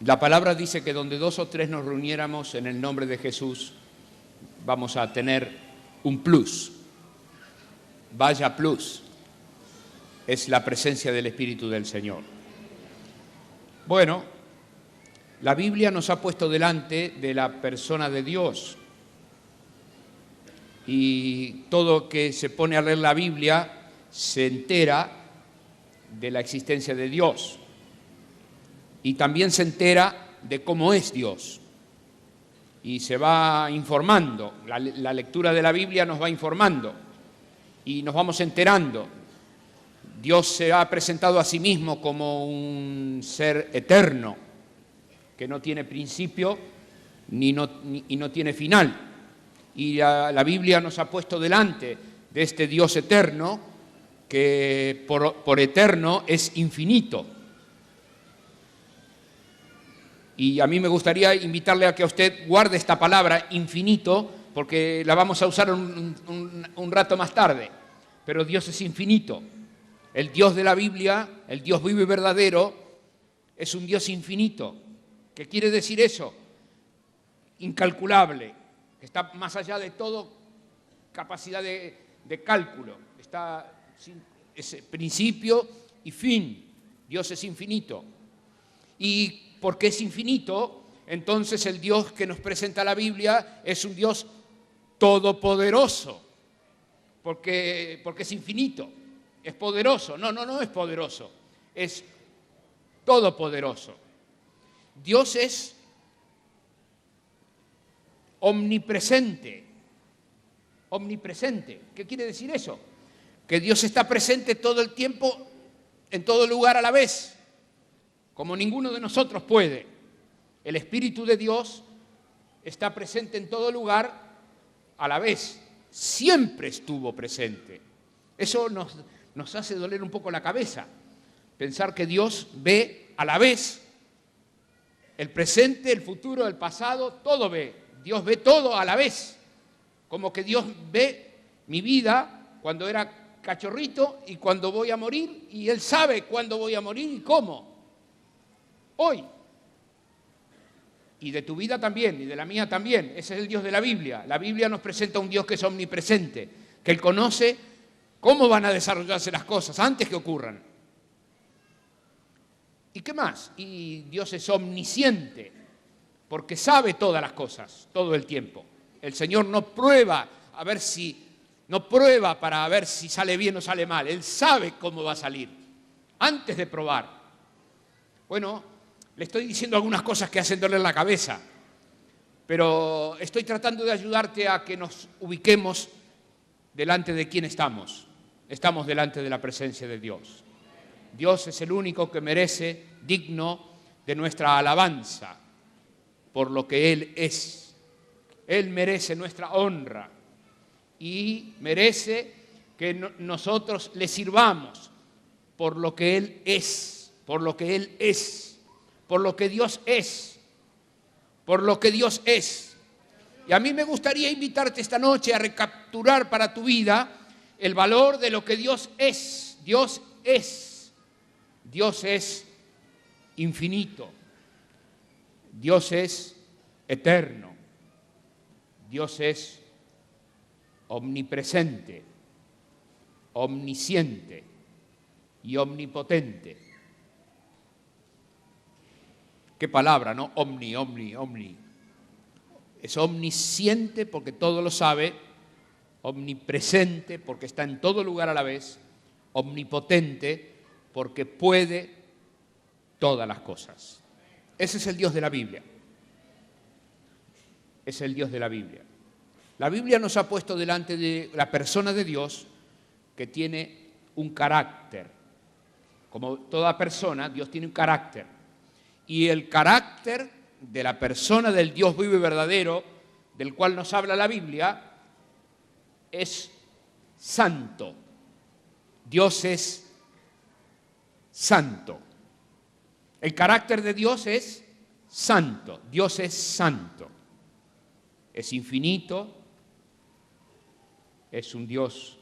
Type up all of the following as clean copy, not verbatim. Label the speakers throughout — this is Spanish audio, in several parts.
Speaker 1: La palabra dice que donde 2 o 3 nos reuniéramos en el nombre de Jesús, vamos a tener un plus. Vaya plus. Es la presencia del Espíritu del Señor. Bueno, la Biblia nos ha puesto delante de la persona de Dios. Y todo que se pone a leer la Biblia se entera de la existencia de Dios. Y también se entera de cómo es Dios. Y se va informando. La lectura de la Biblia nos va informando. Y nos vamos enterando. Dios se ha presentado a sí mismo como un ser eterno, que no tiene principio y no tiene final. Y la Biblia nos ha puesto delante de este Dios eterno, que por eterno es infinito. Y a mí me gustaría invitarle a que usted guarde esta palabra infinito, porque la vamos a usar un rato más tarde. Pero Dios es infinito. El Dios de la Biblia, el Dios vivo y verdadero, es un Dios infinito. ¿Qué quiere decir eso? Incalculable, que está más allá de todo capacidad de cálculo. Es principio y fin. Dios es infinito. Y porque es infinito, entonces el Dios que nos presenta la Biblia es un Dios todopoderoso, porque es infinito. Es poderoso. No es poderoso. Es todopoderoso. Dios es omnipresente. Omnipresente. ¿Qué quiere decir eso? Que Dios está presente todo el tiempo, en todo lugar a la vez, como ninguno de nosotros puede. El Espíritu de Dios está presente en todo lugar a la vez. Siempre estuvo presente. Eso nos hace doler un poco la cabeza, pensar que Dios ve a la vez el presente, el futuro, el pasado, todo ve. Dios ve todo a la vez, como que Dios ve mi vida cuando era cachorrito y cuando voy a morir, y Él sabe cuándo voy a morir y cómo. Hoy. Y de tu vida también, y de la mía también. Ese es el Dios de la Biblia. La Biblia nos presenta un Dios que es omnipresente, que Él conoce cómo van a desarrollarse las cosas antes que ocurran. ¿Y qué más? Y Dios es omnisciente, porque sabe todas las cosas, todo el tiempo. El Señor no prueba para ver si sale bien o sale mal. Él sabe cómo va a salir, antes de probar. Bueno, le estoy diciendo algunas cosas que hacen doler la cabeza, pero estoy tratando de ayudarte a que nos ubiquemos delante de quién estamos. Estamos delante de la presencia de Dios. Dios es el único que merece, digno de nuestra alabanza, por lo que Él es. Él merece nuestra honra y merece que nosotros le sirvamos por lo que Él es, por lo que Él es, por lo que Dios es, por lo que Dios es. Y a mí me gustaría invitarte esta noche a recapturar para tu vida el valor de lo que Dios es. Dios es. Dios es infinito. Dios es eterno. Dios es omnipresente, omnisciente y omnipotente. ¿Qué palabra, no? Omni. Es omnisciente porque todo lo sabe, omnipresente porque está en todo lugar a la vez, omnipotente porque puede todas las cosas. Ese es el Dios de la Biblia. Es el Dios de la Biblia. La Biblia nos ha puesto delante de la persona de Dios que tiene un carácter. Como toda persona, Dios tiene un carácter. Y el carácter de la persona del Dios vivo y verdadero, del cual nos habla la Biblia, es santo. Dios es santo. El carácter de Dios es santo. Dios es santo. Es infinito. Es un Dios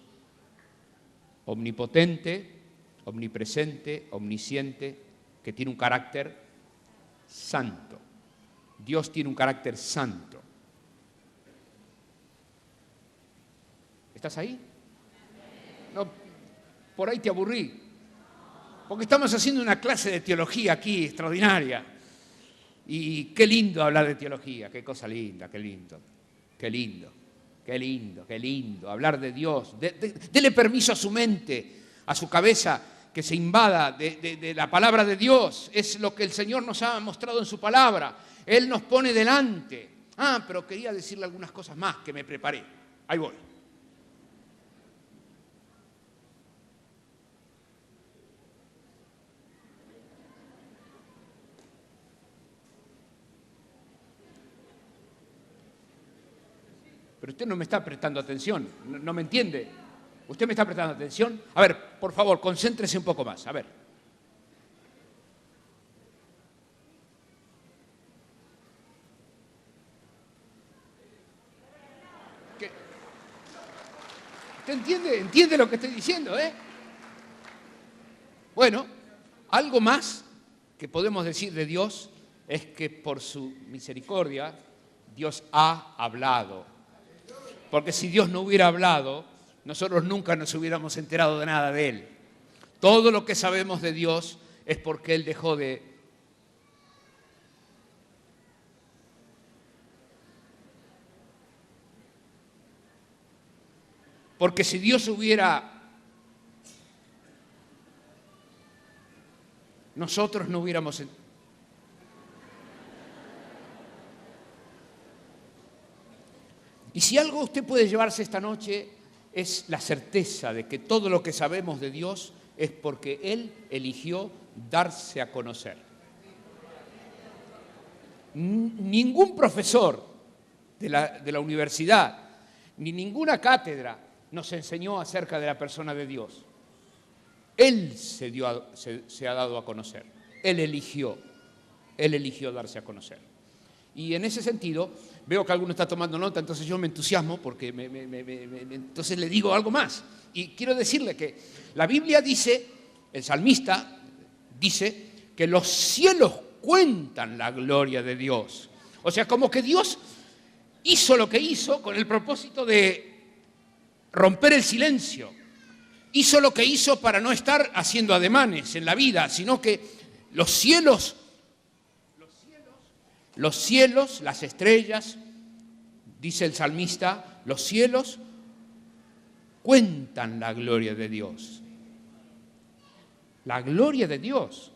Speaker 1: omnipotente, omnipresente, omnisciente, que tiene un carácter santo. Dios tiene un carácter santo. ¿Estás ahí? No, por ahí te aburrí. Porque estamos haciendo una clase de teología aquí extraordinaria. Y qué lindo hablar de teología, qué cosa linda, qué lindo, qué lindo, qué lindo, qué lindo. Hablar de Dios. Dele permiso a su mente, a su cabeza, que se invada de la palabra de Dios. Es lo que el Señor nos ha mostrado en su palabra. Él nos pone delante. Pero quería decirle algunas cosas más que me preparé. Ahí voy. Pero usted no me está prestando atención, no me entiende. ¿Usted me está prestando atención? A ver, por favor, concéntrese un poco más. A ver. ¿Qué? ¿Usted entiende? ¿Entiende lo que estoy diciendo, Bueno, algo más que podemos decir de Dios es que por su misericordia Dios ha hablado. Porque si Dios no hubiera hablado, nosotros nunca nos hubiéramos enterado de nada de Él. Todo lo que sabemos de Dios es porque Él dejó de... Porque si Dios hubiera... Nosotros no hubiéramos... Y si algo usted puede llevarse esta noche es la certeza de que todo lo que sabemos de Dios es porque Él eligió darse a conocer. Ningún profesor de la universidad, ni ninguna cátedra nos enseñó acerca de la persona de Dios. Él se ha dado a conocer. Él eligió darse a conocer. Y en ese sentido, veo que alguno está tomando nota, entonces yo me entusiasmo porque entonces le digo algo más. Y quiero decirle que la Biblia dice, el salmista dice, que los cielos cuentan la gloria de Dios. O sea, como que Dios hizo lo que hizo con el propósito de romper el silencio. Hizo lo que hizo para no estar haciendo ademanes en la vida, sino que los cielos, las estrellas, dice el salmista, los cielos cuentan la gloria de Dios. La gloria de Dios.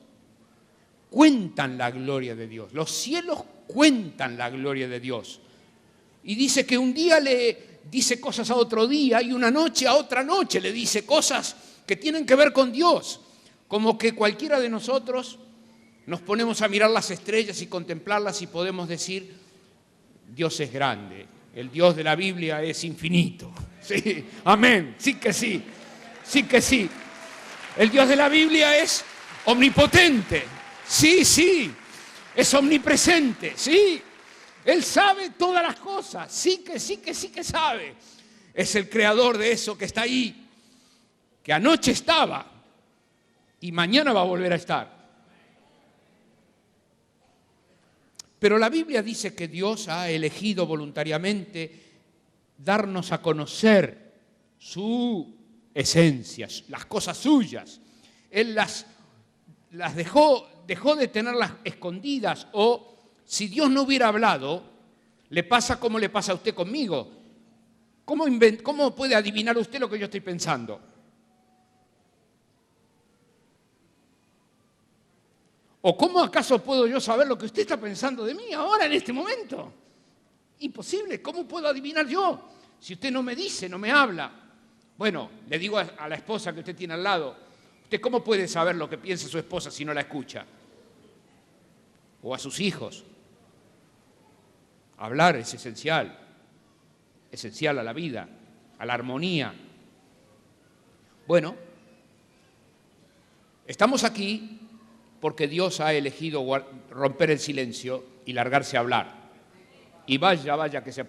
Speaker 1: Cuentan la gloria de Dios. Los cielos cuentan la gloria de Dios. Y dice que un día le dice cosas a otro día y una noche a otra noche le dice cosas que tienen que ver con Dios. Como que cualquiera de nosotros nos ponemos a mirar las estrellas y contemplarlas y podemos decir, Dios es grande, el Dios de la Biblia es infinito. Sí, amén, sí que sí, sí que sí. El Dios de la Biblia es omnipotente, sí, sí, es omnipresente, sí. Él sabe todas las cosas, sí que sí que sí que sabe. Es el creador de eso que está ahí, que anoche estaba y mañana va a volver a estar. Pero la Biblia dice que Dios ha elegido voluntariamente darnos a conocer su esencia, las cosas suyas. Él las dejó de tenerlas escondidas, o si Dios no hubiera hablado, le pasa como le pasa a usted conmigo. ¿Cómo puede adivinar usted lo que yo estoy pensando? ¿O cómo acaso puedo yo saber lo que usted está pensando de mí ahora, en este momento? Imposible. ¿Cómo puedo adivinar yo? Si usted no me dice, no me habla. Bueno, le digo a la esposa que usted tiene al lado, ¿usted cómo puede saber lo que piensa su esposa si no la escucha? O a sus hijos. Hablar es esencial a la vida, a la armonía. Bueno, estamos aquí porque Dios ha elegido romper el silencio y largarse a hablar. Y vaya que se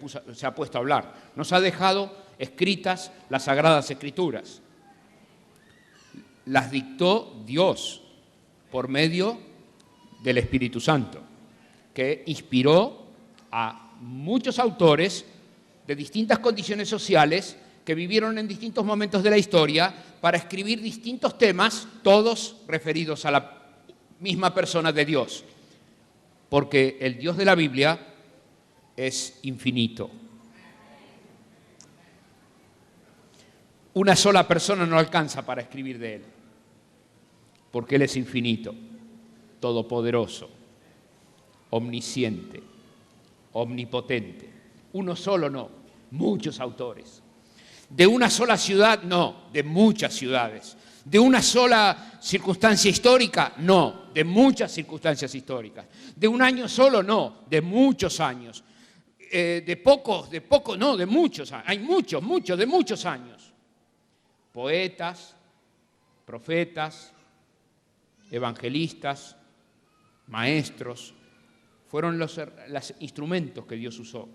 Speaker 1: ha puesto a hablar. Nos ha dejado escritas las Sagradas Escrituras. Las dictó Dios por medio del Espíritu Santo. que inspiró a muchos autores de distintas condiciones sociales que vivieron en distintos momentos de la historia para escribir distintos temas, todos referidos a la misma persona de Dios. Porque el Dios de la Biblia es infinito. Una sola persona no alcanza para escribir de Él, porque Él es infinito, todopoderoso, omnisciente, omnipotente. Uno solo no, muchos autores. De una sola ciudad, no, de muchas ciudades. De una sola circunstancia histórica, no, de muchas circunstancias históricas. De un año solo, no, de muchos años. De poco, no, de muchos años. Hay muchos, de muchos años. Poetas, profetas, evangelistas, maestros, fueron los instrumentos que Dios usó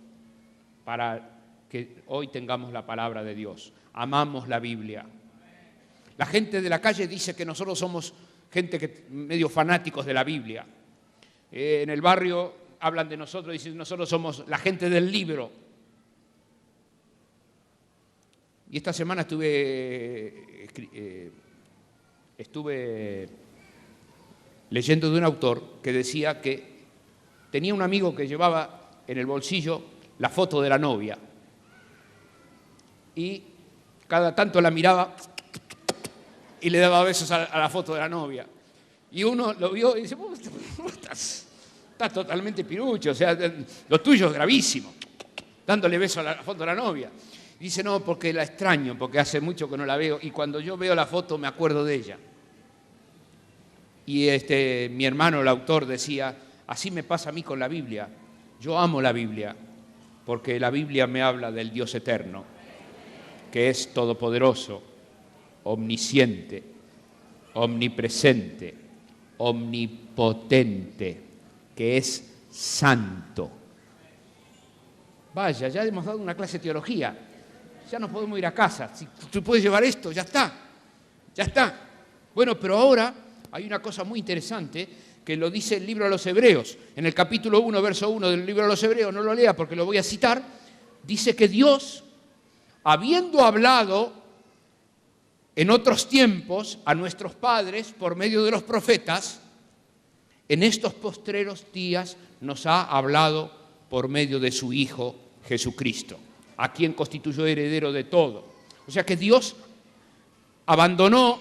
Speaker 1: para que hoy tengamos la palabra de Dios. Amamos la Biblia. La gente de la calle dice que nosotros somos gente medio fanáticos de la Biblia. En el barrio hablan de nosotros, dicen que nosotros somos la gente del libro. Y esta semana estuve leyendo de un autor que decía que tenía un amigo que llevaba en el bolsillo la foto de la novia. Y cada tanto la miraba y le daba besos a la foto de la novia. Y uno lo vio y dice, vos estás totalmente pirucho, o sea, lo tuyo es gravísimo, dándole besos a la foto de la novia. Y dice, no, porque la extraño, porque hace mucho que no la veo, y cuando yo veo la foto me acuerdo de ella. Y mi hermano, el autor, decía, así me pasa a mí con la Biblia. Yo amo la Biblia, porque la Biblia me habla del Dios eterno, que es todopoderoso, omnisciente, omnipresente, omnipotente, que es santo. Vaya, ya hemos dado una clase de teología, ya nos podemos ir a casa. Si tú puedes llevar esto, ya está. Bueno, pero ahora hay una cosa muy interesante que lo dice el libro de los Hebreos. En el capítulo 1, verso 1 del libro de los Hebreos, no lo lea porque lo voy a citar, dice que Dios, habiendo hablado en otros tiempos a nuestros padres por medio de los profetas, en estos postreros días nos ha hablado por medio de su Hijo Jesucristo, a quien constituyó heredero de todo. O sea que Dios abandonó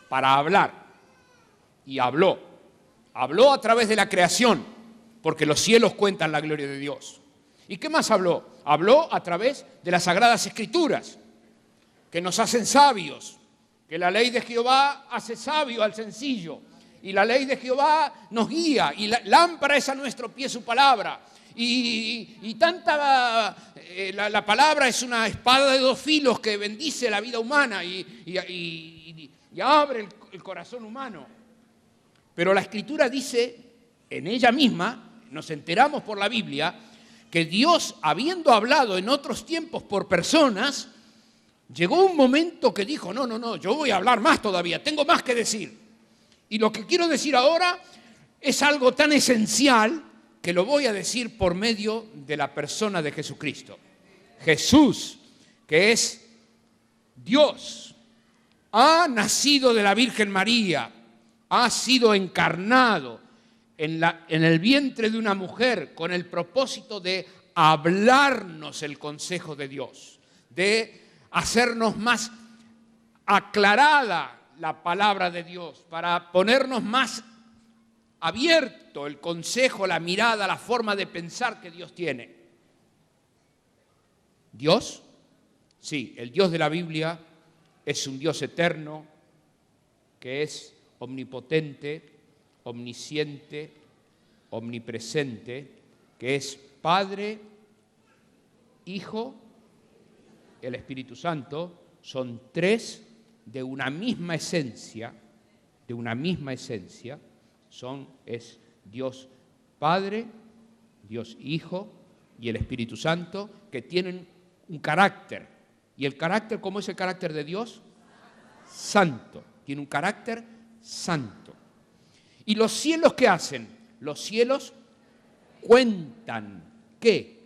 Speaker 1: para hablar, y habló a través de la creación, porque los cielos cuentan la gloria de Dios. ¿Y qué más habló? Habló a través de las Sagradas Escrituras, que nos hacen sabios, que la ley de Jehová hace sabio al sencillo, y la ley de Jehová nos guía, y la lámpara es a nuestro pie su palabra. La palabra es una espada de dos filos que bendice la vida humana y abre el corazón humano. Pero la Escritura dice, en ella misma, nos enteramos por la Biblia, que Dios, habiendo hablado en otros tiempos por personas, llegó un momento que dijo, no, yo voy a hablar más todavía, tengo más que decir. Y lo que quiero decir ahora es algo tan esencial que lo voy a decir por medio de la persona de Jesucristo. Jesús, que es Dios, ha nacido de la Virgen María, ha sido encarnado en el vientre de una mujer con el propósito de hablarnos el consejo de Dios, de hacernos más aclarada la palabra de Dios, para ponernos más abierto el consejo, la mirada, la forma de pensar que Dios tiene. ¿Dios? Sí, el Dios de la Biblia es un Dios eterno, que es omnipotente, omnisciente, omnipresente, que es Padre, Hijo, el Espíritu Santo, son tres de una misma esencia, es Dios Padre, Dios Hijo y el Espíritu Santo, que tienen un carácter. ¿Y el carácter, cómo es el carácter de Dios? Santo. Tiene un carácter santo. ¿Y los cielos qué hacen? Los cielos cuentan. ¿Qué?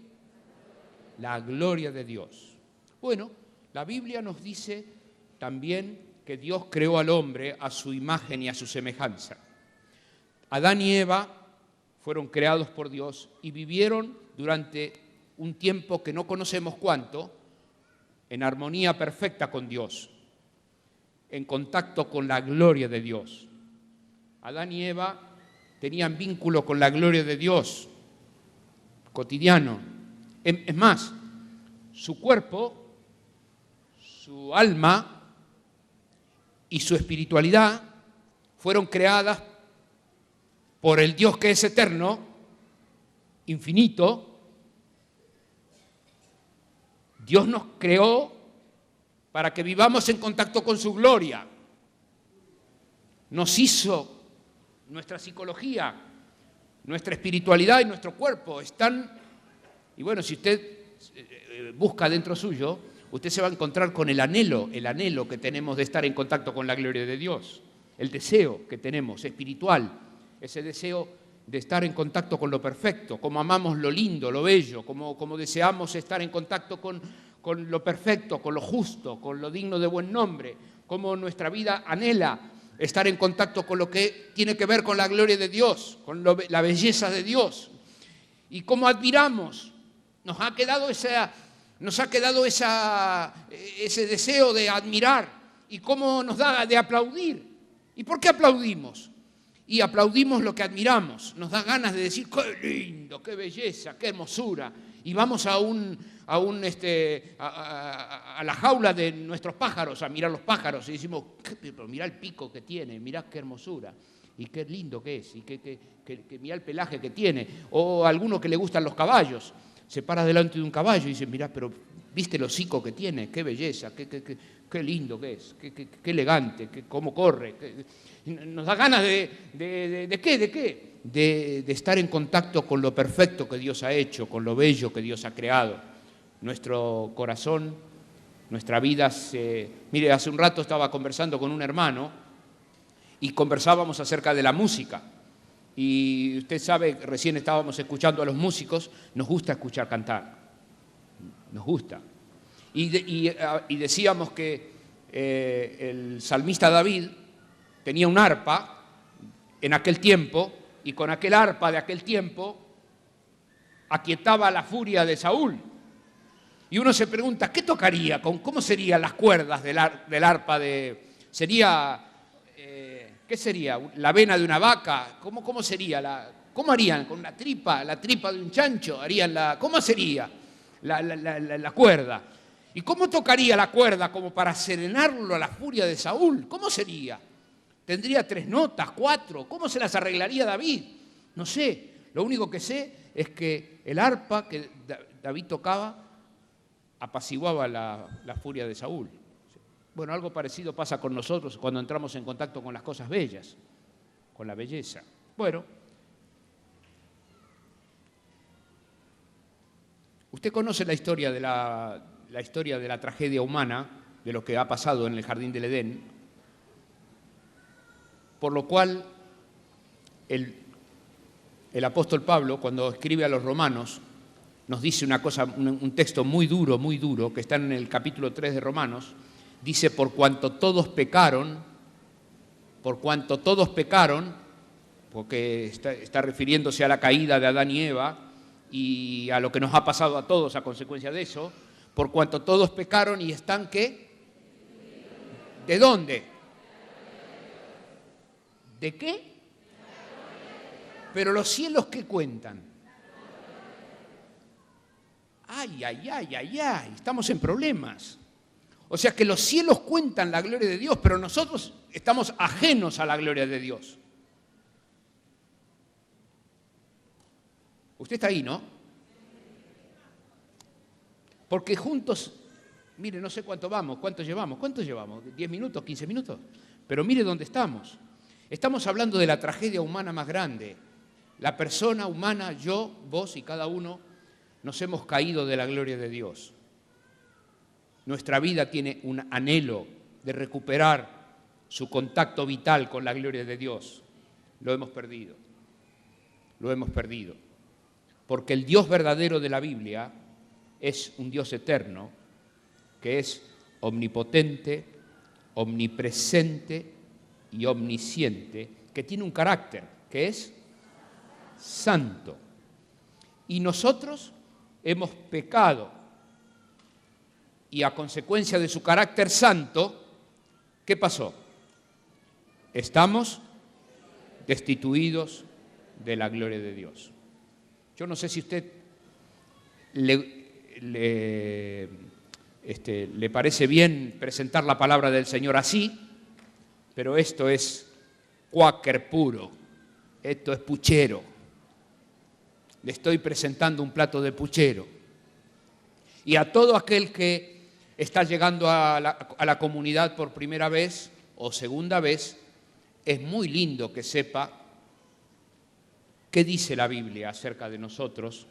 Speaker 1: La gloria de Dios. Bueno, la Biblia nos dice también que Dios creó al hombre a su imagen y a su semejanza. Adán y Eva fueron creados por Dios y vivieron durante un tiempo que no conocemos cuánto, en armonía perfecta con Dios, en contacto con la gloria de Dios. Adán y Eva tenían vínculo con la gloria de Dios, cotidiano. Es más, su cuerpo, su alma y su espiritualidad fueron creadas por el Dios que es eterno, infinito. Dios nos creó para que vivamos en contacto con su gloria. Nos hizo nuestra psicología, nuestra espiritualidad y nuestro cuerpo. Y bueno, si usted busca dentro suyo, usted se va a encontrar con el anhelo que tenemos de estar en contacto con la gloria de Dios. El deseo que tenemos espiritual, ese deseo de estar en contacto con lo perfecto, como amamos lo lindo, lo bello, como deseamos estar en contacto con lo perfecto, con lo justo, con lo digno de buen nombre, como nuestra vida anhela estar en contacto con lo que tiene que ver con la gloria de Dios, con la belleza de Dios. Y cómo admiramos, nos ha quedado ese deseo de admirar y cómo nos da de aplaudir. ¿Y por qué aplaudimos? Y aplaudimos lo que admiramos, nos da ganas de decir, qué lindo, qué belleza, qué hermosura. Y vamos a la jaula de nuestros pájaros a mirar los pájaros y decimos, pero mirá el pico que tiene, mirá qué hermosura, y qué lindo que es, y que mirá el pelaje que tiene. O a alguno que le gustan los caballos, se para delante de un caballo y dice, mirá, pero viste el hocico que tiene, qué belleza, qué lindo que es, qué elegante, cómo corre. Nos da ganas ¿de qué? De estar en contacto con lo perfecto que Dios ha hecho, con lo bello que Dios ha creado. Nuestro corazón, nuestra vida Mire, hace un rato estaba conversando con un hermano y conversábamos acerca de la música. Y usted sabe, recién estábamos escuchando a los músicos, nos gusta escuchar cantar. Nos gusta. Y decíamos que el salmista David tenía un arpa en aquel tiempo, y con aquel arpa de aquel tiempo aquietaba la furia de Saúl. Y uno se pregunta, ¿qué tocaría? ¿Cómo serían las cuerdas del arpa? ¿Qué sería? ¿La vena de una vaca? ¿Cómo sería? ¿Cómo harían? ¿Con la tripa de un chancho? ¿Cómo sería la cuerda? ¿Y cómo tocaría la cuerda como para serenarlo a la furia de Saúl? ¿Cómo sería? ¿Tendría 3 notas, 4? ¿Cómo se las arreglaría David? No sé. Lo único que sé es que el arpa que David tocaba apaciguaba la furia de Saúl. Bueno, algo parecido pasa con nosotros cuando entramos en contacto con las cosas bellas, con la belleza. Bueno, usted conoce la historia de la tragedia humana, de lo que ha pasado en el Jardín del Edén, por lo cual el apóstol Pablo, cuando escribe a los romanos, nos dice un texto muy duro, que está en el capítulo 3 de Romanos, dice, por cuanto todos pecaron, porque está refiriéndose a la caída de Adán y Eva y a lo que nos ha pasado a todos a consecuencia de eso, por cuanto todos pecaron y están, ¿qué? ¿De dónde? ¿De qué? Pero los cielos, ¿qué cuentan? Ay, estamos en problemas. O sea que los cielos cuentan la gloria de Dios, pero nosotros estamos ajenos a la gloria de Dios. Usted está ahí, ¿no? Porque juntos, mire, no sé cuánto llevamos, ¿10 minutos, 15 minutos? Pero mire dónde estamos. Estamos hablando de la tragedia humana más grande. La persona humana, yo, vos y cada uno, nos hemos caído de la gloria de Dios. Nuestra vida tiene un anhelo de recuperar su contacto vital con la gloria de Dios. Lo hemos perdido. Lo hemos perdido. Porque el Dios verdadero de la Biblia es un Dios eterno, que es omnipotente, omnipresente y omnisciente, que tiene un carácter, que es santo. Y nosotros hemos pecado. Y a consecuencia de su carácter santo, ¿qué pasó? Estamos destituidos de la gloria de Dios. Yo no sé si a usted le parece bien presentar la palabra del Señor así, pero esto es cuáquer puro, esto es puchero. Le estoy presentando un plato de puchero. Y a todo aquel que está llegando a la comunidad por primera vez o segunda vez, es muy lindo que sepa qué dice la Biblia acerca de nosotros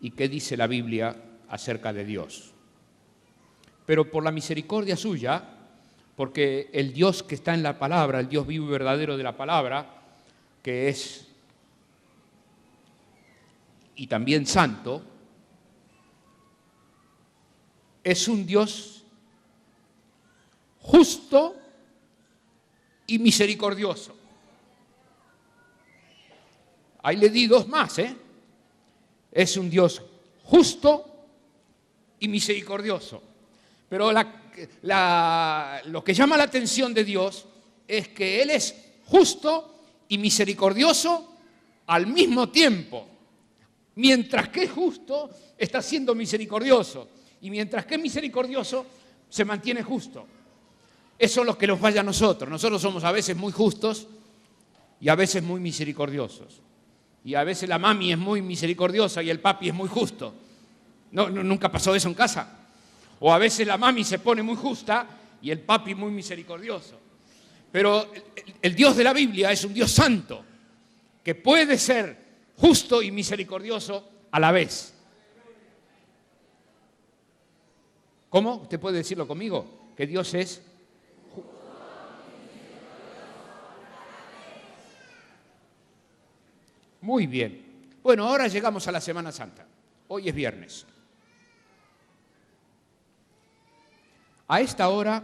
Speaker 1: y qué dice la Biblia acerca de Dios. Pero por la misericordia suya, porque el Dios que está en la palabra, el Dios vivo y verdadero de la palabra, que es y también santo, es un Dios justo y misericordioso. Ahí le di dos más, ¿eh? Es un Dios justo y misericordioso. Pero lo que llama la atención de Dios es que Él es justo y misericordioso al mismo tiempo. Mientras que es justo, está siendo misericordioso. Y mientras que es misericordioso, se mantiene justo. Eso es lo que nos falla a nosotros. Nosotros somos a veces muy justos y a veces muy misericordiosos. Y a veces la mami es muy misericordiosa y el papi es muy justo. ¿Nunca pasó eso en casa? O a veces la mami se pone muy justa y el papi muy misericordioso. Pero el Dios de la Biblia es un Dios santo, que puede ser justo y misericordioso a la vez. ¿Cómo? ¿Usted puede decirlo conmigo? Que Dios es... Muy bien. Bueno, ahora llegamos a la Semana Santa. Hoy es viernes. A esta hora,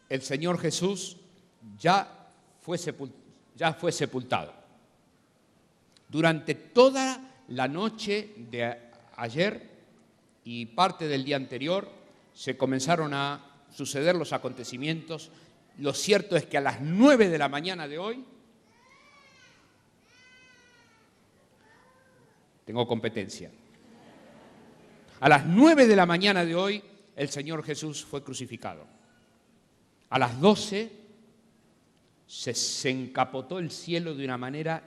Speaker 1: el Señor Jesús ya fue sepultado. Durante toda la noche de ayer y parte del día anterior se comenzaron a suceder los acontecimientos. Lo cierto es que a las 9 de la mañana de hoy, tengo competencia, a las 9 de la mañana de hoy el Señor Jesús fue crucificado. A las 12 se encapotó el cielo de una manera,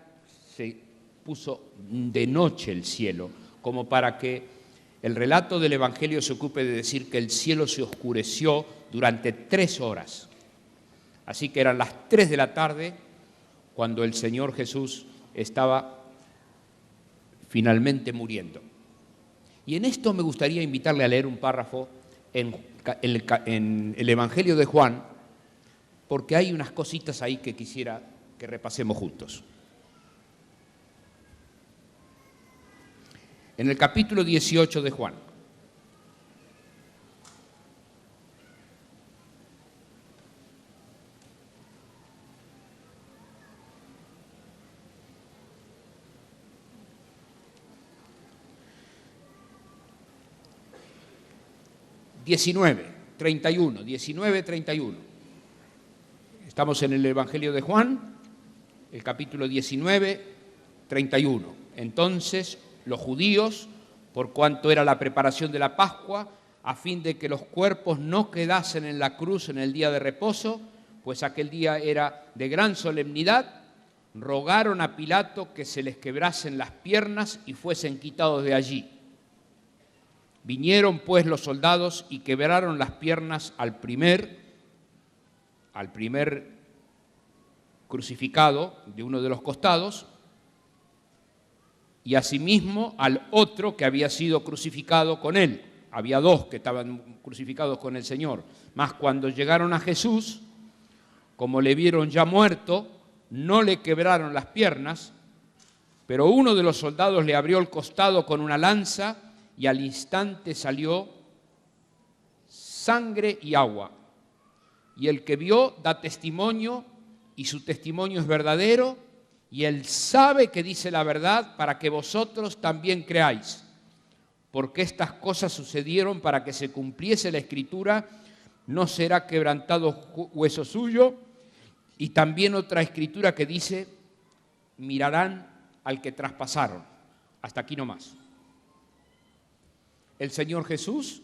Speaker 1: se puso de noche el cielo, como para que el relato del Evangelio se ocupe de decir que el cielo se oscureció durante 3 horas. Así que eran las 3 de la tarde cuando el Señor Jesús estaba finalmente muriendo. Y en esto me gustaría invitarle a leer un párrafo en el Evangelio de Juan, porque hay unas cositas ahí que quisiera que repasemos juntos. En el capítulo 18 de Juan. ...19, 31. Estamos en el Evangelio de Juan, el capítulo 19, 31. Entonces, los judíos, por cuanto era la preparación de la Pascua, a fin de que los cuerpos no quedasen en la cruz en el día de reposo, pues aquel día era de gran solemnidad, rogaron a Pilato que se les quebrasen las piernas y fuesen quitados de allí. Vinieron pues los soldados y quebraron las piernas al primer crucificado de uno de los costados, y asimismo al otro que había sido crucificado con él. Había dos que estaban crucificados con el Señor. Mas cuando llegaron a Jesús, como le vieron ya muerto, no le quebraron las piernas, pero uno de los soldados le abrió el costado con una lanza y al instante salió sangre y agua. Y el que vio da testimonio, y su testimonio es verdadero, y él sabe que dice la verdad para que vosotros también creáis. Porque estas cosas sucedieron para que se cumpliese la Escritura, no será quebrantado hueso suyo. Y también otra Escritura que dice, mirarán al que traspasaron. Hasta aquí nomás. El Señor Jesús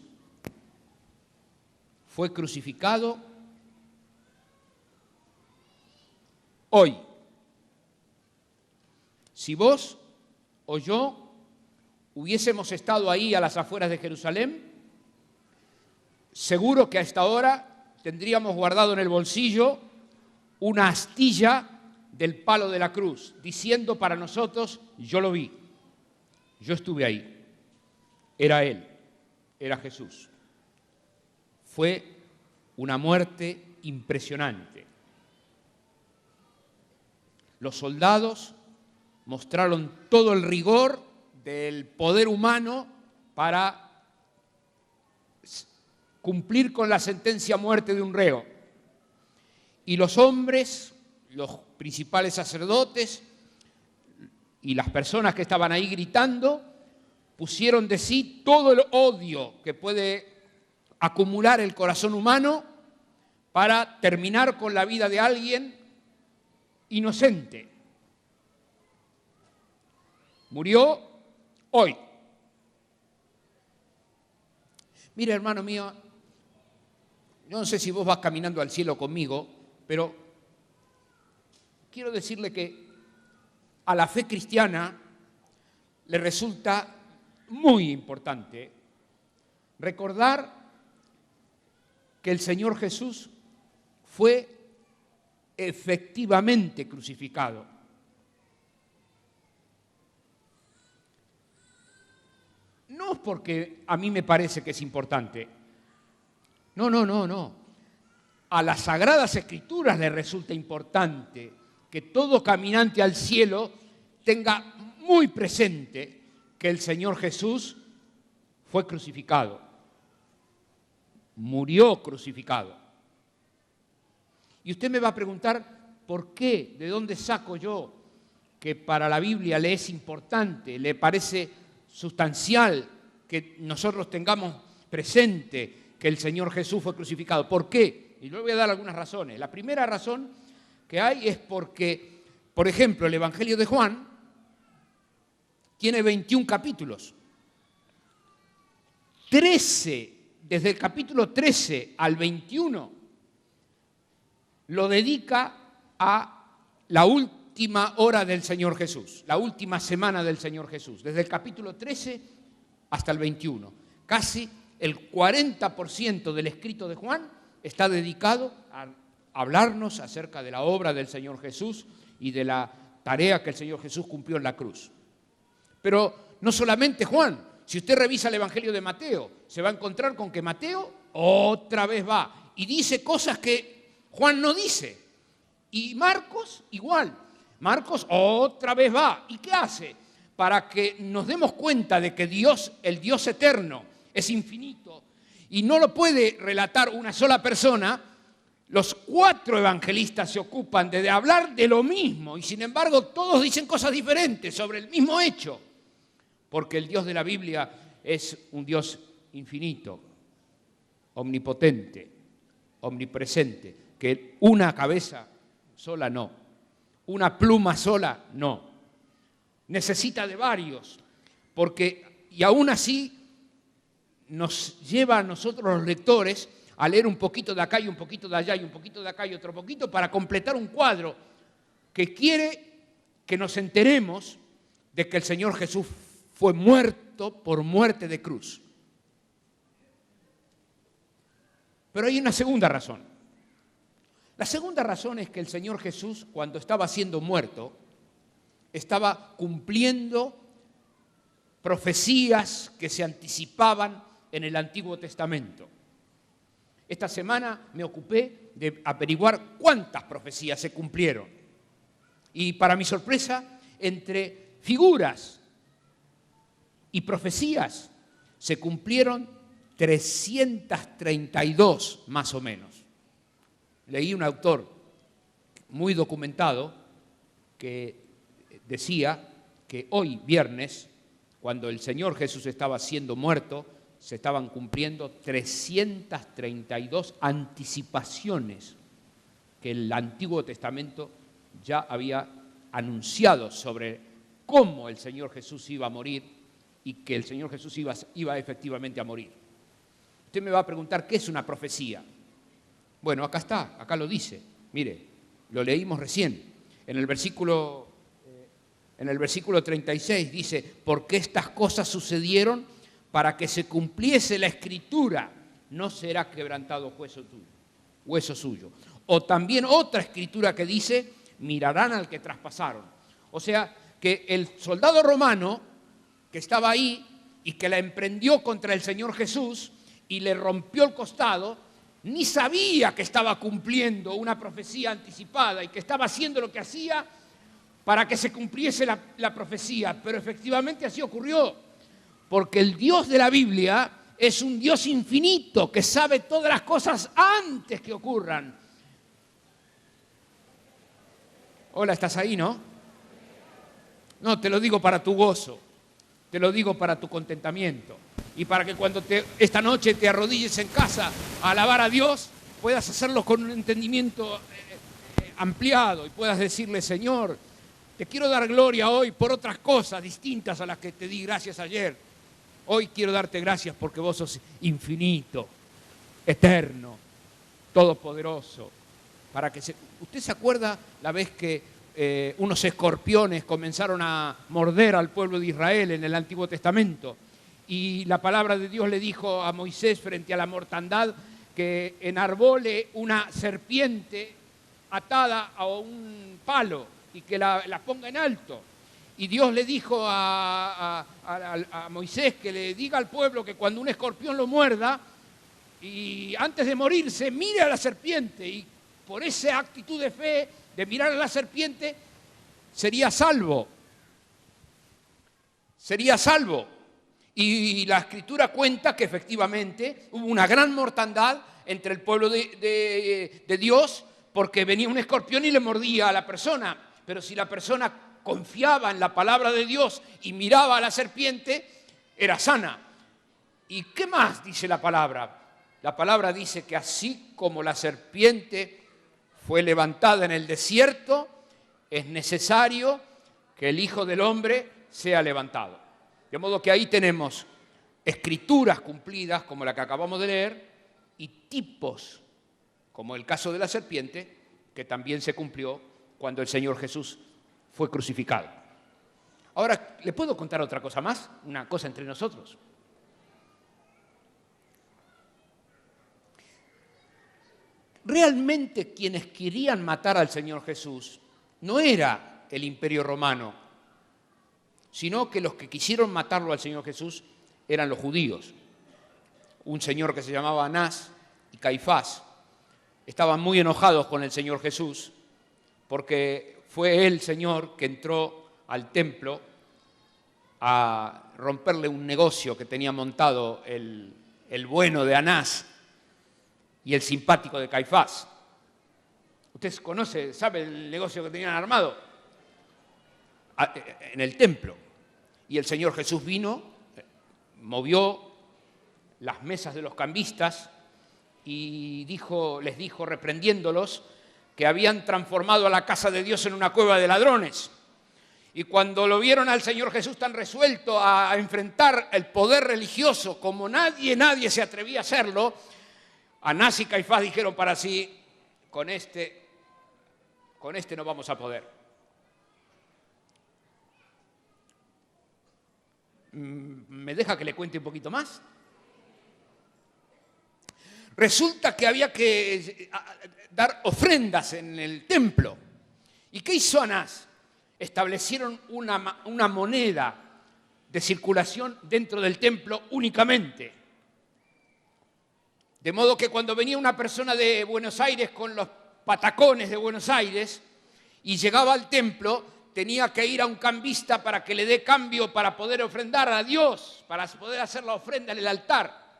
Speaker 1: fue crucificado hoy. Si vos o yo hubiésemos estado ahí a las afueras de Jerusalén, seguro que a esta hora tendríamos guardado en el bolsillo una astilla del palo de la cruz, diciendo para nosotros, yo lo vi, yo estuve ahí, era Él, era Jesús. Fue una muerte impresionante. Los soldados mostraron todo el rigor del poder humano para cumplir con la sentencia a muerte de un reo. Y los hombres, los principales sacerdotes y las personas que estaban ahí gritando, pusieron de sí todo el odio que puede acumular el corazón humano para terminar con la vida de alguien inocente. Murió hoy. Mire, hermano mío, yo no sé si vos vas caminando al cielo conmigo, pero quiero decirle que a la fe cristiana le resulta muy importante recordar que el Señor Jesús fue efectivamente crucificado. No es porque a mí me parece que es importante. No. A las Sagradas Escrituras le resulta importante que todo caminante al cielo tenga muy presente que el Señor Jesús fue crucificado. Murió crucificado. Y usted me va a preguntar, ¿por qué? ¿De dónde saco yo que para la Biblia le es importante, le parece sustancial que nosotros tengamos presente que el Señor Jesús fue crucificado? ¿Por qué? Y yo le voy a dar algunas razones. La primera razón que hay es porque, por ejemplo, el Evangelio de Juan tiene 21 capítulos. 13, desde el capítulo 13 al 21, lo dedica a la última hora del Señor Jesús, la última semana del Señor Jesús, desde el capítulo 13 hasta el 21. Casi el 40% del escrito de Juan está dedicado a hablarnos acerca de la obra del Señor Jesús y de la tarea que el Señor Jesús cumplió en la cruz. Pero no solamente Juan, si usted revisa el Evangelio de Mateo, se va a encontrar con que Mateo otra vez va y dice cosas que Juan no dice. Y Marcos igual. Marcos otra vez va. ¿Y qué hace? Para que nos demos cuenta de que Dios, el Dios eterno, es infinito y no lo puede relatar una sola persona, los 4 evangelistas se ocupan de hablar de lo mismo y sin embargo todos dicen cosas diferentes sobre el mismo hecho, porque el Dios de la Biblia es un Dios infinito, omnipotente, omnipresente, que una cabeza sola no, una pluma sola no, necesita de varios, porque y aún así nos lleva a nosotros los lectores a leer un poquito de acá y un poquito de allá y un poquito de acá y otro poquito para completar un cuadro que quiere que nos enteremos de que el Señor Jesús fue muerto por muerte de cruz. Pero hay una segunda razón. La segunda razón es que el Señor Jesús, cuando estaba siendo muerto, estaba cumpliendo profecías que se anticipaban en el Antiguo Testamento. Esta semana me ocupé de averiguar cuántas profecías se cumplieron. Y para mi sorpresa, entre figuras y profecías se cumplieron 332 más o menos. Leí un autor muy documentado que decía que hoy, viernes, cuando el Señor Jesús estaba siendo muerto, se estaban cumpliendo 332 anticipaciones que el Antiguo Testamento ya había anunciado sobre cómo el Señor Jesús iba a morir y que el Señor Jesús iba efectivamente a morir. Usted me va a preguntar, ¿qué es una profecía? Bueno, acá está, acá lo dice. Mire, lo leímos recién. En el versículo 36 dice, porque estas cosas sucedieron para que se cumpliese la Escritura, no será quebrantado hueso suyo. O también otra Escritura que dice, mirarán al que traspasaron. O sea, que el soldado romano que estaba ahí y que la emprendió contra el Señor Jesús y le rompió el costado, ni sabía que estaba cumpliendo una profecía anticipada y que estaba haciendo lo que hacía para que se cumpliese la profecía. Pero efectivamente así ocurrió, porque el Dios de la Biblia es un Dios infinito que sabe todas las cosas antes que ocurran. Hola, ¿estás ahí, no? No, te lo digo para tu gozo, te lo digo para tu contentamiento y para que cuando esta noche te arrodilles en casa a alabar a Dios, puedas hacerlo con un entendimiento ampliado y puedas decirle, Señor, te quiero dar gloria hoy por otras cosas distintas a las que te di gracias ayer. Hoy quiero darte gracias porque vos sos infinito, eterno, todopoderoso. ¿Usted se acuerda la vez que unos escorpiones comenzaron a morder al pueblo de Israel en el Antiguo Testamento? Y la palabra de Dios le dijo a Moisés frente a la mortandad que enarbole una serpiente atada a un palo y que la ponga en alto. Y Dios le dijo a Moisés que le diga al pueblo que cuando un escorpión lo muerda, y antes de morirse, mire a la serpiente. Y por esa actitud de fe, de mirar a la serpiente, sería salvo. Sería salvo. Y la Escritura cuenta que efectivamente hubo una gran mortandad entre el pueblo de Dios porque venía un escorpión y le mordía a la persona. Pero si la persona confiaba en la palabra de Dios y miraba a la serpiente, era sana. ¿Y qué más dice la palabra? La palabra dice que así como la serpiente fue levantada en el desierto, es necesario que el Hijo del Hombre sea levantado. De modo que ahí tenemos escrituras cumplidas, como la que acabamos de leer, y tipos, como el caso de la serpiente, que también se cumplió cuando el Señor Jesús fue crucificado. Ahora, ¿le puedo contar otra cosa más? Una cosa entre nosotros. Realmente quienes querían matar al Señor Jesús no era el Imperio Romano, sino que los que quisieron matarlo al Señor Jesús eran los judíos. Un señor que se llamaba Anás y Caifás estaban muy enojados con el Señor Jesús porque fue el Señor que entró al templo a romperle un negocio que tenía montado el bueno de Anás y el simpático de Caifás. Usted conoce, sabe el negocio que tenían armado en el templo. Y el Señor Jesús vino, movió las mesas de los cambistas y les dijo, reprendiéndolos, que habían transformado a la casa de Dios en una cueva de ladrones. Y cuando lo vieron al Señor Jesús tan resuelto a enfrentar el poder religioso como nadie se atrevía a hacerlo, Anás y Caifás dijeron para sí, con este no vamos a poder. ¿Me deja que le cuente un poquito más? Resulta que había que dar ofrendas en el templo. ¿Y qué hizo Anás? Establecieron una moneda de circulación dentro del templo únicamente. De modo que cuando venía una persona de Buenos Aires con los patacones de Buenos Aires y llegaba al templo, tenía que ir a un cambista para que le dé cambio para poder ofrendar a Dios, para poder hacer la ofrenda en el altar.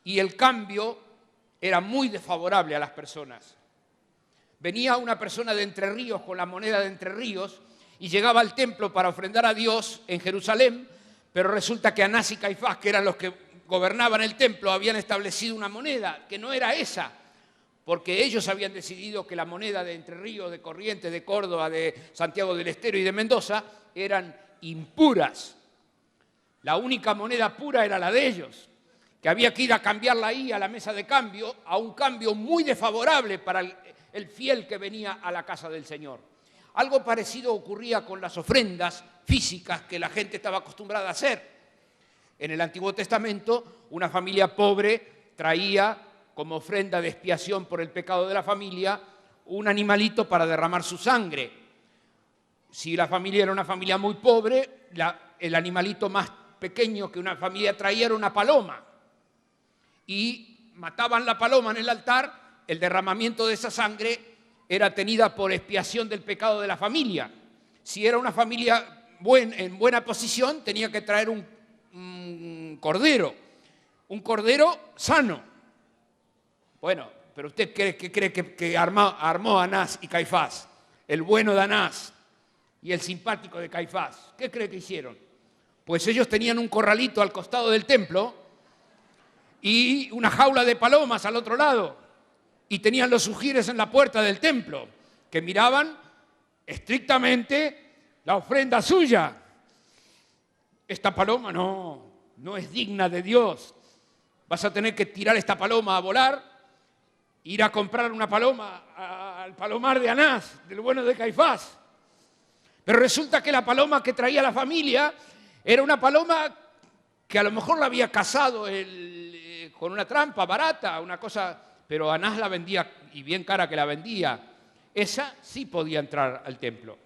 Speaker 1: Y el cambio era muy desfavorable a las personas. Venía una persona de Entre Ríos con la moneda de Entre Ríos y llegaba al templo para ofrendar a Dios en Jerusalén, pero resulta que Anás y Caifás, que eran los que gobernaban el templo, habían establecido una moneda que no era esa, porque ellos habían decidido que la moneda de Entre Ríos, de Corrientes, de Córdoba, de Santiago del Estero y de Mendoza eran impuras. La única moneda pura era la de ellos, que había que ir a cambiarla ahí a la mesa de cambio, a un cambio muy desfavorable para el fiel que venía a la casa del Señor. Algo parecido ocurría con las ofrendas físicas que la gente estaba acostumbrada a hacer. En el Antiguo Testamento, una familia pobre traía como ofrenda de expiación por el pecado de la familia un animalito para derramar su sangre. Si la familia era una familia muy pobre, el animalito más pequeño que una familia traía era una paloma. Y mataban la paloma en el altar, el derramamiento de esa sangre era tenida por expiación del pecado de la familia. Si era una familia en buena posición, tenía que traer un cordero sano. Bueno, pero usted cree que armó Anás y Caifás, el bueno de Anás y el simpático de Caifás. ¿Qué cree que hicieron? Pues ellos tenían un corralito al costado del templo y una jaula de palomas al otro lado, y tenían los ujieres en la puerta del templo, que miraban estrictamente la ofrenda suya. Esta paloma no es digna de Dios. Vas a tener que tirar esta paloma a volar, ir a comprar una paloma al palomar de Anás, del bueno de Caifás. Pero resulta que la paloma que traía la familia era una paloma que a lo mejor la había cazado con una trampa barata, una cosa, pero Anás la vendía, y bien cara que la vendía. Esa sí podía entrar al templo.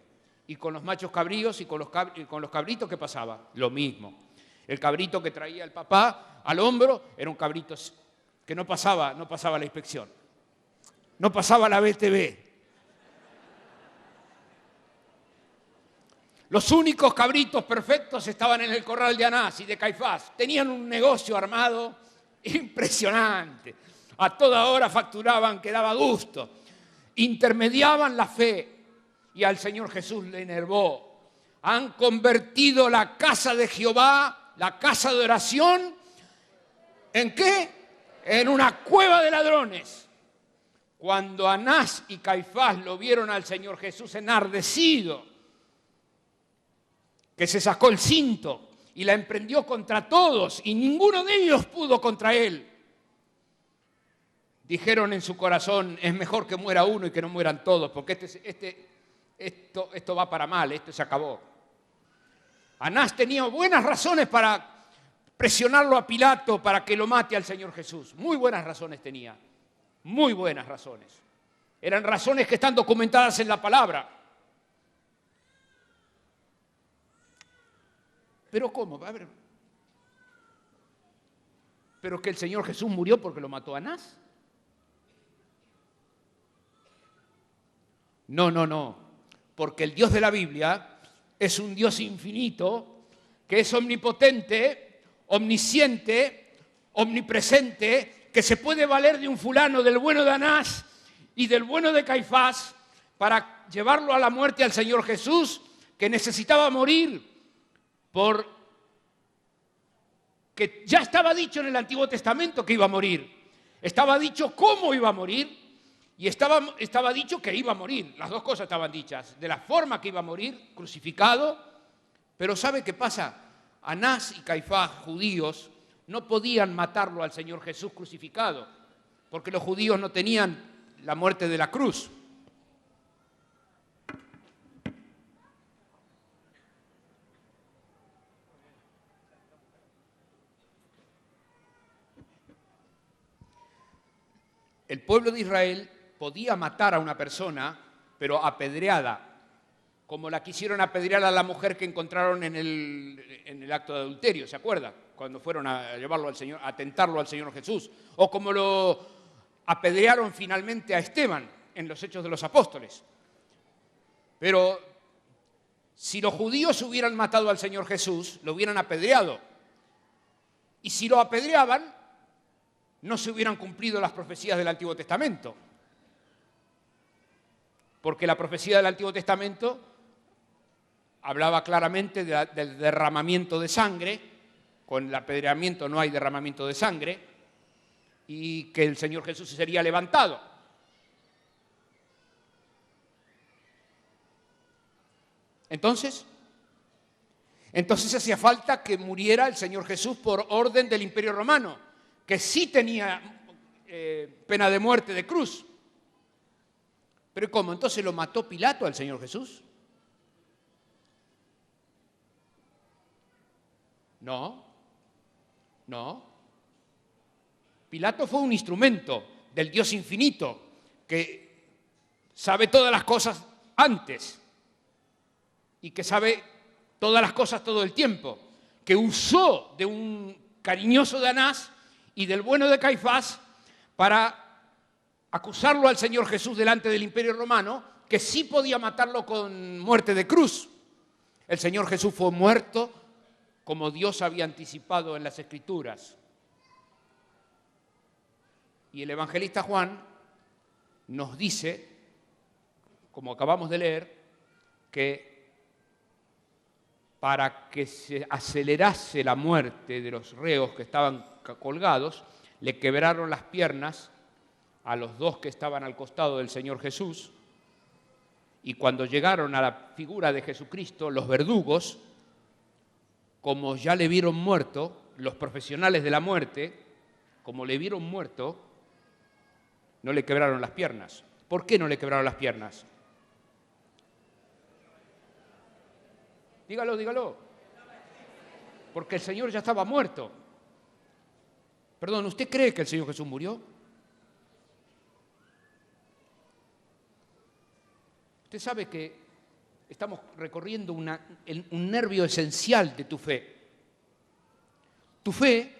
Speaker 1: Y con los machos cabríos y con los cabritos, ¿qué pasaba? Lo mismo. El cabrito que traía el papá al hombro era un cabrito que no pasaba la inspección. No pasaba la BTV. Los únicos cabritos perfectos estaban en el corral de Anás y de Caifás. Tenían un negocio armado impresionante. A toda hora facturaban, que daba gusto. Intermediaban la fe y al Señor Jesús le enervó. Han convertido la casa de Jehová, la casa de oración, ¿en qué? En una cueva de ladrones. Cuando Anás y Caifás lo vieron al Señor Jesús enardecido, que se sacó el cinto y la emprendió contra todos, y ninguno de ellos pudo contra él, dijeron en su corazón: es mejor que muera uno y que no mueran todos, porque esto va para mal, esto se acabó. Anás tenía buenas razones para presionarlo a Pilato para que lo mate al Señor Jesús. Muy buenas razones tenía, muy buenas razones. Eran razones que están documentadas en la palabra. ¿Pero cómo? A ver. ¿Pero que el Señor Jesús murió porque lo mató a Anás? No. Porque el Dios de la Biblia es un Dios infinito, que es omnipotente, omnisciente, omnipresente, que se puede valer de un fulano, del bueno de Anás y del bueno de Caifás, para llevarlo a la muerte al Señor Jesús, que necesitaba morir, porque ya estaba dicho en el Antiguo Testamento que iba a morir. Estaba dicho cómo iba a morir y estaba dicho que iba a morir. Las dos cosas estaban dichas. De la forma que iba a morir, crucificado. Pero ¿sabe qué pasa? Anás y Caifás, judíos, no podían matarlo al Señor Jesús crucificado, porque los judíos no tenían la muerte de la cruz. El pueblo de Israel podía matar a una persona, pero apedreada. como la quisieron apedrear a la mujer que encontraron en el acto de adulterio, ¿se acuerda? Cuando fueron a llevarlo al Señor, a tentarlo al Señor Jesús. O como lo apedrearon finalmente a Esteban en los Hechos de los Apóstoles. Pero si los judíos hubieran matado al Señor Jesús, lo hubieran apedreado. Y si lo apedreaban, no se hubieran cumplido las profecías del Antiguo Testamento. Porque la profecía del Antiguo Testamento hablaba claramente del derramamiento de sangre. Con el apedreamiento no hay derramamiento de sangre. Y que el Señor Jesús sería levantado. Entonces hacía falta que muriera el Señor Jesús por orden del Imperio Romano, que sí tenía pena de muerte, de cruz. ¿Pero cómo? ¿Entonces lo mató Pilato al Señor Jesús? No. Pilato fue un instrumento del Dios infinito que sabe todas las cosas antes y que sabe todas las cosas todo el tiempo, que usó de un cariñoso de Anás y del bueno de Caifás para acusarlo al Señor Jesús delante del Imperio Romano, que sí podía matarlo con muerte de cruz. El Señor Jesús fue muerto como Dios había anticipado en las Escrituras. Y el evangelista Juan nos dice, como acabamos de leer, que para que se acelerase la muerte de los reos que estaban colgados, le quebraron las piernas a los dos que estaban al costado del Señor Jesús, y cuando llegaron a la figura de Jesucristo, los verdugos, como ya le vieron muerto, los profesionales de la muerte, como le vieron muerto, no le quebraron las piernas. ¿Por qué no le quebraron las piernas? Dígalo. Porque el Señor ya estaba muerto. Perdón, ¿usted cree que el Señor Jesús murió? Usted sabe que estamos recorriendo un nervio esencial de tu fe. Tu fe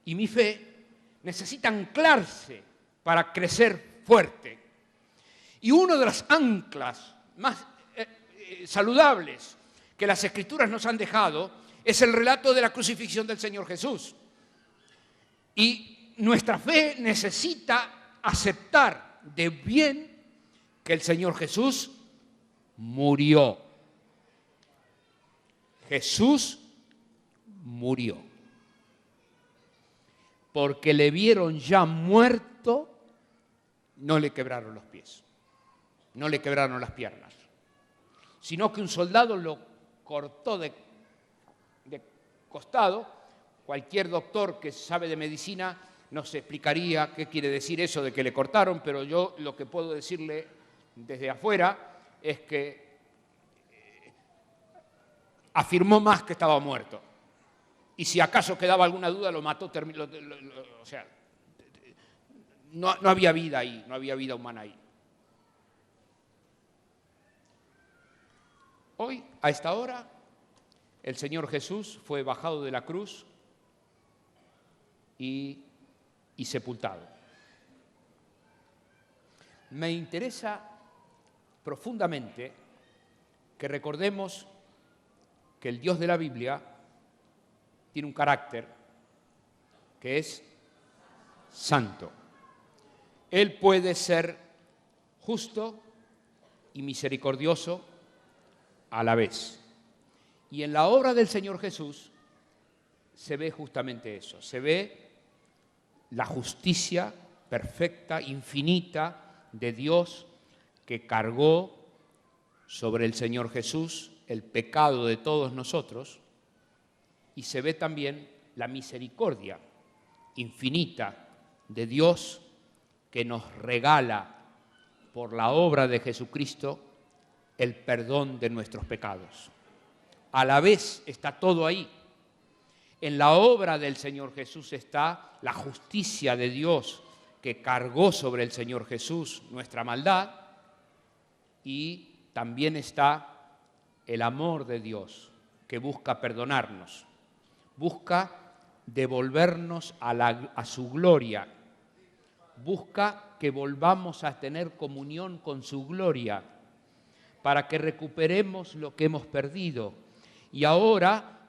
Speaker 1: y mi fe necesitan anclarse para crecer fuerte. Y una de las anclas más saludables que las Escrituras nos han dejado es el relato de la crucifixión del Señor Jesús. Y nuestra fe necesita aceptar de bien que el Señor Jesús murió. Jesús murió. Porque le vieron ya muerto, no le quebraron los pies, no le quebraron las piernas, sino que un soldado lo cortó de costado. Cualquier doctor que sabe de medicina nos explicaría qué quiere decir eso de que le cortaron, pero yo lo que puedo decirle desde afuera es que afirmó más que estaba muerto. Y si acaso quedaba alguna duda, lo mató. O sea, no había vida ahí, no había vida humana ahí. Hoy, a esta hora, el Señor Jesús fue bajado de la cruz y sepultado. Me interesa profundamente que recordemos que el Dios de la Biblia tiene un carácter que es santo. Él puede ser justo y misericordioso a la vez. Y en la obra del Señor Jesús se ve justamente eso, se ve la justicia perfecta, infinita de Dios que cargó sobre el Señor Jesús el pecado de todos nosotros, y se ve también la misericordia infinita de Dios que nos regala por la obra de Jesucristo el perdón de nuestros pecados. A la vez está todo ahí. En la obra del Señor Jesús está la justicia de Dios que cargó sobre el Señor Jesús nuestra maldad, y también está el amor de Dios que busca perdonarnos, busca devolvernos a su gloria, busca que volvamos a tener comunión con su gloria para que recuperemos lo que hemos perdido. Y ahora,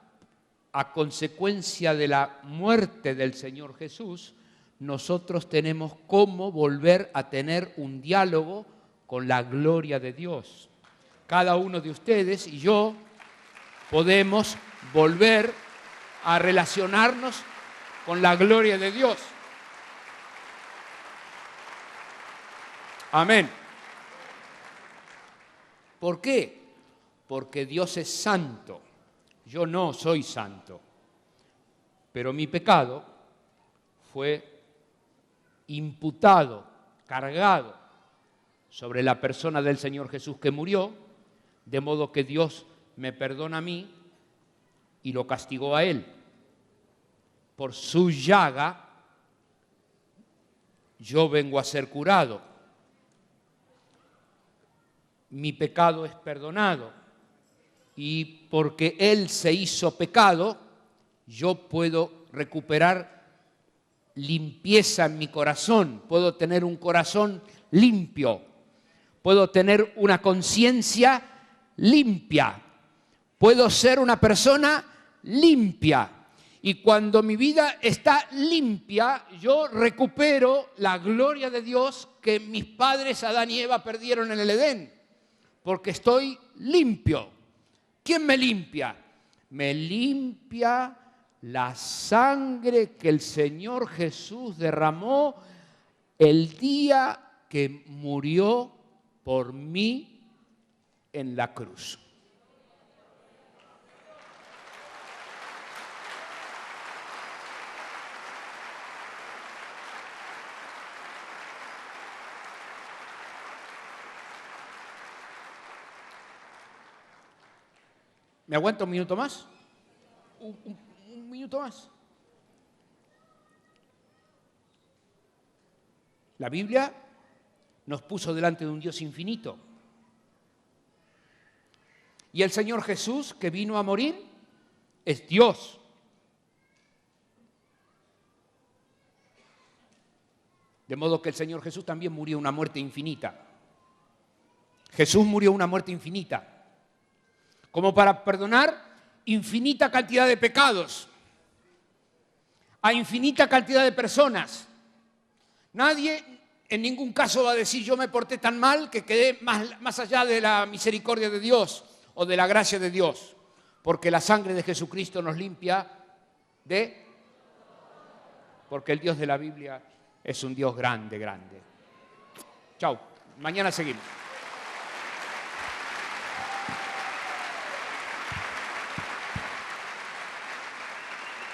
Speaker 1: a consecuencia de la muerte del Señor Jesús, nosotros tenemos cómo volver a tener un diálogo con la gloria de Dios. Cada uno de ustedes y yo podemos volver a relacionarnos con la gloria de Dios. Amén. ¿Por qué? Porque Dios es santo. Yo no soy santo. Pero mi pecado fue imputado, cargado sobre la persona del Señor Jesús que murió, de modo que Dios me perdona a mí y lo castigó a Él. Por su llaga yo vengo a ser curado. Mi pecado es perdonado. Y porque Él se hizo pecado, yo puedo recuperar limpieza en mi corazón. Puedo tener un corazón limpio. Puedo tener una conciencia limpia. Puedo ser una persona limpia. Y cuando mi vida está limpia, yo recupero la gloria de Dios que mis padres Adán y Eva perdieron en el Edén. Porque estoy limpio. ¿Quién me limpia? Me limpia la sangre que el Señor Jesús derramó el día que murió por mí en la cruz. ¿Me aguanta un minuto más? Un minuto más. La Biblia nos puso delante de un Dios infinito. Y el Señor Jesús, que vino a morir, es Dios. De modo que el Señor Jesús también murió una muerte infinita. Jesús murió una muerte infinita, como para perdonar infinita cantidad de pecados a infinita cantidad de personas. Nadie en ningún caso va a decir yo me porté tan mal que quedé más allá de la misericordia de Dios o de la gracia de Dios, porque la sangre de Jesucristo nos limpia porque el Dios de la Biblia es un Dios grande, grande. Chau, mañana seguimos.